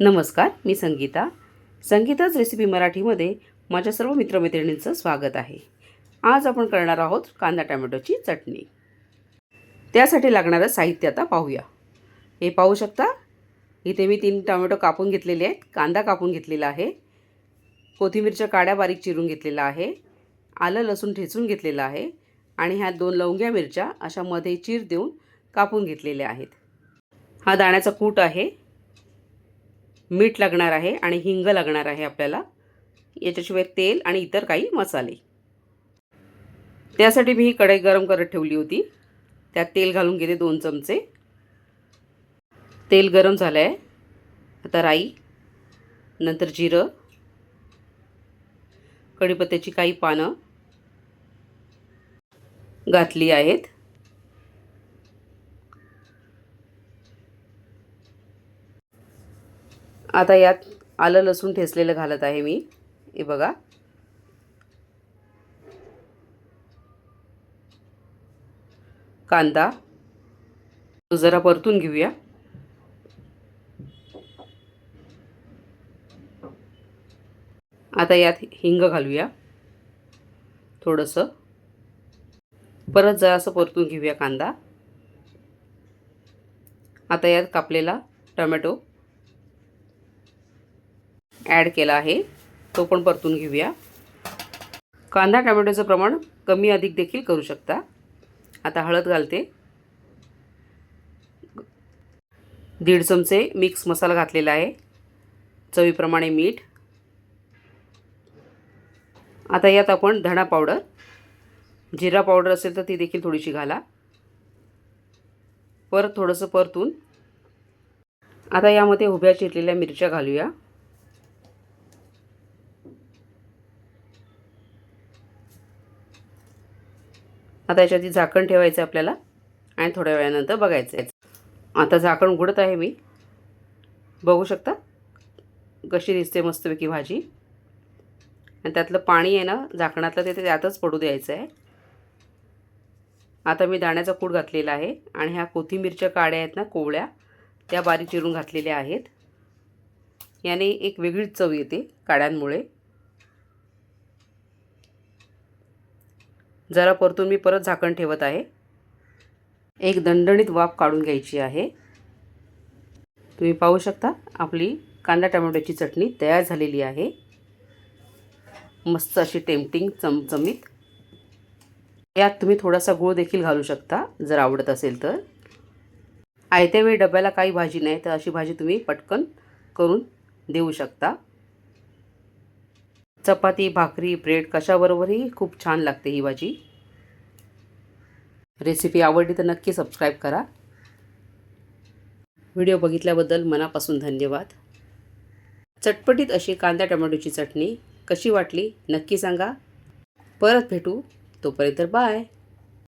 नमस्कार, मी संगीता. संगीताच रेसिपी मराठीमध्ये माझ्या सर्व मित्रमैत्रिणींचं स्वागत आहे. आज आपण करणार आहोत कांदा टोमॅटोची चटणी. त्यासाठी लागणारं साहित्य आता पाहूया. हे पाहू शकता, इथे मी 3 टोमॅटो कापून घेतलेले आहेत, कांदा कापून घेतलेला आहे, कोथिंबीरच्या काड्या बारीक चिरून घेतलेला आहे, आलं लसूण ठेचून घेतलेलं आहे आणि ह्या 2 लवंग्या मिरच्या अशा मध्ये चीर देऊन कापून घेतलेल्या आहेत. हा दाण्याचा कूट आहे, मीठ लागणार आहे आणि हिंग लागणार आहे आपल्याला. याच्याशिवाय तेल आणि इतर काही मसाले. त्यासाठी मी ही कढई गरम करत ठेवली होती. त्यात तेल घालून घेते 2 चमचे. तेल गरम झालं आहे. आता राई, नंतर जिरं, कढीपत्त्याची काही पानं घातली आहेत. आता यात आलं लसूण ठेचलेलं घालत आहे मी. हे बघा. कांदा जरा परतून घेऊया. आता यात हिंग घालूया थोडंसं. परत जरासं परतून घेऊया कांदा. आता यात कापलेला टोमॅटो ॲड केला आहे, तो पण परतून घेऊया. कांदा टोमॅटोचं प्रमाण कमी अधिक देखील करू शकता. आता हळद घालते. 1.5 चमचे मिक्स मसाला घातलेला आहे, चवीप्रमाणे मीठ. आता यात आपण धणा पावडर, जिरा पावडर असेल तर ती देखील थोडीशी घाला. परत थोडंसं परतून आता यामध्ये उभ्या चिरलेल्या मिरच्या घालूया. आता याच्यावरती झाकण ठेवायचं आपल्याला आणि थोड्या वेळानंतर बघायचं आहे. आता झाकण उघडत आहे मी. बघू शकता कशी दिसते मस्तपैकी भाजी. आणि त्यातलं पाणी आहे ना झाकणातलं, ते त्यातच पडू द्यायचं आहे. आता मी दाण्याचा कूट घातलेला आहे आणि ह्या कोथिंबीरच्या काड्या आहेत ना कोवळ्या, त्या बारीक चिरून घातलेल्या आहेत. याने एक वेगळीच चव येते काड्यांमुळे. जरा परतून मी परत झाकण ठेवत आहे. एक दणदणीत वाफ काढून घ्यायची आहे. तुम्ही पाहू शकता आपली कांदा टोमॅटोची चटणी तयार झालेली आहे. मस्त अशी टेम्पटिंग चमचमीत. यात तुम्ही थोडासा गूळ देखील घालू शकता जर आवडत असेल तर. आयत्या वेळी डब्याला काही भाजी नाही तर अशी भाजी तुम्ही पटकन करून देऊ शकता. चपाती, भाकरी, ब्रेड कशाबरोबरही खूप छान लागते ही भाजी. रेसिपी आवडली तर नक्की सबस्क्राईब करा. व्हिडिओ बघितल्याबद्दल मनापासून धन्यवाद. चटपटीत अशी कांदा टोमॅटोची चटणी कशी वाटली नक्की सांगा. परत भेटू. तोपर्यंत बाय.